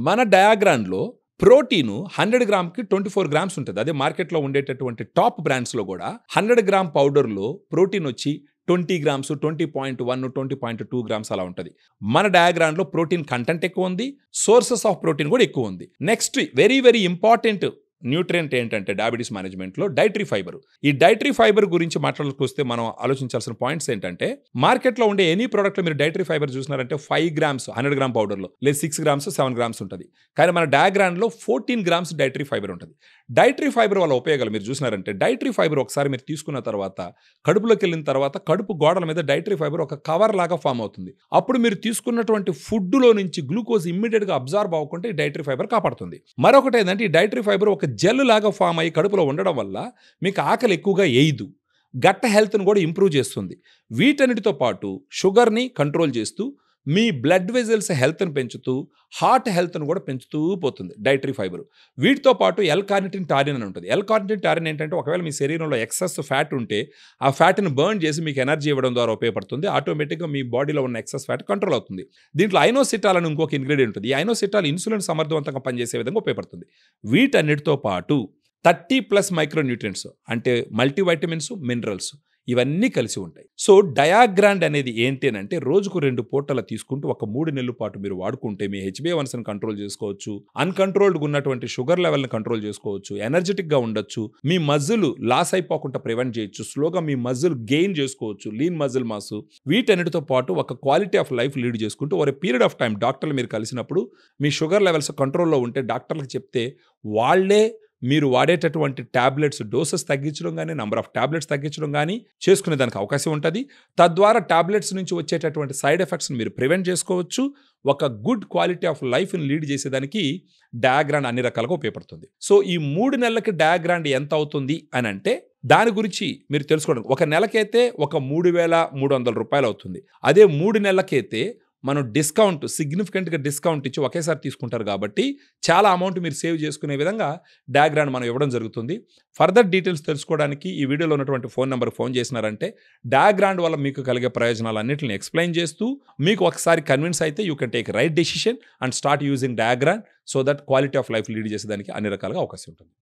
మన డయాగ్రామ్లో protein 100 గ్రామ్కి 24 grams ఉంటుంది. అదే మార్కెట్లో ఉండేటటువంటి టాప్ బ్రాండ్స్లో కూడా 100 గ్రామ్ పౌడర్లో ప్రోటీన్ వచ్చి 20 గ్రామ్స్, 20.1, 20.2 గ్రామ్స్ అలా ఉంటుంది. మన డయాగ్రామ్లో ప్రోటీన్ కంటెంట్ ఎక్కువ ఉంది, సోర్సెస్ ఆఫ్ ప్రోటీన్ కూడా ఎక్కువ ఉంది. Next very very important nutrient ఏంటంటే డయాబెటీస్ మేనేజ్మెంట్లో డైటరీ ఫైబర్. ఈ డైటరీ ఫైబర్ గురించి మాట్లాడుకొస్తే మనం ఆలోచించాల్సిన పాయింట్స్ ఏంటంటే, మార్కెట్లో ఉండే ఎనీ ప్రోడక్ట్లో మీరు డైటరీ ఫైబర్ చూసినారంటే 5 గ్రామ్స్ 100 గ్రామ్ పౌడర్లో, లేదా 6 గ్రామ్స్ 7 గ్రామ్స్ ఉంటుంది. కానీ మన డయాగ్రామ్లో 14 గ్రామ్స్ డైటరీ ఫైబర్ ఉంటుంది. డైటరీ ఫైబర్ వల్ల ఉపయోగాలు మీరు చూసినారంటే, డైటరీ ఫైబర్ ఒకసారి మీరు తీసుకున్న తర్వాత కడుపులోకి వెళ్ళిన తర్వాత కడుపు గోడల మీద డైటరీ ఫైబర్ ఒక కవర్ లాగా ఫామ్ అవుతుంది. అప్పుడు మీరు తీసుకున్నటువంటి ఫుడ్లో నుంచి గ్లూకోజ్ ఇమ్మీడియట్గా అబ్జార్బ్ అవ్వకుంటే ఈ డైటరీ ఫైబర్ కాపాడుతుంది. మరొకటి ఏంటంటే, ఈ డైటరీ ఫైబర్ ఒక జెల్ లాగా ఫామ్ అయ్యి కడుపులో ఉండడం వల్ల మీకు ఆకలి ఎక్కువగా వేయదు, గట్ హెల్త్ను కూడా ఇంప్రూవ్ చేస్తుంది. వీటన్నిటితో పాటు షుగర్ని కంట్రోల్ చేస్తూ, మీ బ్లడ్ వెజల్స్ హెల్త్ని పెంచుతూ, హార్ట్ హెల్త్ను కూడా పెంచుతూ పోతుంది డైటరీ ఫైబర్. వీటితో పాటు ఎల్ కార్నిటిన్ టారిన్ అని ఉంటుంది. ఎల్ కార్నిటిన్ టారిన్ ఏంటంటే, ఒకవేళ మీ శరీరంలో ఎక్సెస్ ఫ్యాట్ ఉంటే ఆ ఫ్యాట్ని బర్న్ చేసి మీకు ఎనర్జీ ఇవ్వడం ద్వారా ఉపయోగపడుతుంది. ఆటోమేటిక్గా మీ బాడీలో ఉన్న ఎక్సెస్ ఫ్యాట్ కంట్రోల్ అవుతుంది. దీంట్లో ఐనోసిటాల్ అని ఇంకొక ఇంగ్రీడియంట్ ఉంటుంది. ఈ ఐనోసిటాల్ ఇన్సులిన్ సమర్థవంతంగా పనిచేసే విధంగా ఉపయోగపడుతుంది. వీటన్నిటితో పాటు 30+ మైక్రోన్యూట్రియంట్స్ అంటే మల్టీవైటమిన్స్, మినరల్స్ ఇవన్నీ కలిసి ఉంటాయి. సో డయాగ్రాండ్ అనేది ఏంటి అని అంటే, రోజుకు 2 పూటలు తీసుకుంటూ ఒక 3 నెలల పాటు మీరు వాడుకుంటే మీ HbA1cని కంట్రోల్ చేసుకోవచ్చు, అన్కంట్రోల్డ్గా ఉన్నటువంటి షుగర్ లెవెల్ని కంట్రోల్ చేసుకోవచ్చు, ఎనర్జెటిక్గా ఉండొచ్చు, మీ మజిల్ లాస్ అయిపోకుండా ప్రివెంట్ చేయొచ్చు, స్లోగా మీ మజిల్ గెయిన్ చేసుకోవచ్చు, లీన్ మజిల్ మాస్. వీటన్నిటితో పాటు ఒక క్వాలిటీ ఆఫ్ లైఫ్ లీడ్ చేసుకుంటూ ఓవర్ పీరియడ్ ఆఫ్ టైం డాక్టర్లు మీరు కలిసినప్పుడు మీ షుగర్ లెవెల్స్ కంట్రోల్లో ఉంటే డాక్టర్లకు చెప్తే వాళ్ళే మీరు వాడేటటువంటి ట్యాబ్లెట్స్ డోసెస్ తగ్గించడం కానీ, నెంబర్ ఆఫ్ ట్యాబ్లెట్స్ తగ్గించడం కానీ చేసుకునే దానికి అవకాశం ఉంటుంది. తద్వారా ట్యాబ్లెట్స్ నుంచి వచ్చేటటువంటి సైడ్ ఎఫెక్ట్స్ని మీరు ప్రివెంట్ చేసుకోవచ్చు. ఒక గుడ్ క్వాలిటీ ఆఫ్ లైఫ్ని లీడ్ చేసేదానికి డయాగ్రాండ్ అన్ని రకాలుగా ఉపయోగపడుతుంది. సో ఈ 3 నెలలకి డయాగ్రాండ్ ఎంత అవుతుంది అని అంటే, దాని గురించి మీరు తెలుసుకోవడం, ఒక నెలకైతే ఒక 3,300 రూపాయలు అవుతుంది. అదే 3 నెలలకైతే మనం డిస్కౌంట్ సిగ్నిఫికెంట్గా డిస్కౌంట్ ఇచ్చి ఒకేసారి తీసుకుంటారు కాబట్టి చాలా అమౌంట్ మీరు సేవ్ చేసుకునే విధంగా డయాగ్రామ్ మనం ఇవ్వడం జరుగుతుంది. ఫర్దర్ డీటెయిల్స్ తెలుసుకోవడానికి ఈ వీడియోలో ఉన్నటువంటి ఫోన్ నెంబర్కి ఫోన్ చేసినారంటే డయాగ్రామ్ వల్ల మీకు కలిగే ప్రయోజనాలన్నింటిని ఎక్స్ప్లెయిన్ చేస్తూ, మీకు ఒకసారి కన్విన్స్ అయితే you can take right decision and start using diagram so that quality of life lead చేసేదానికి అన్ని రకాలుగా అవకాశం ఉంటుంది.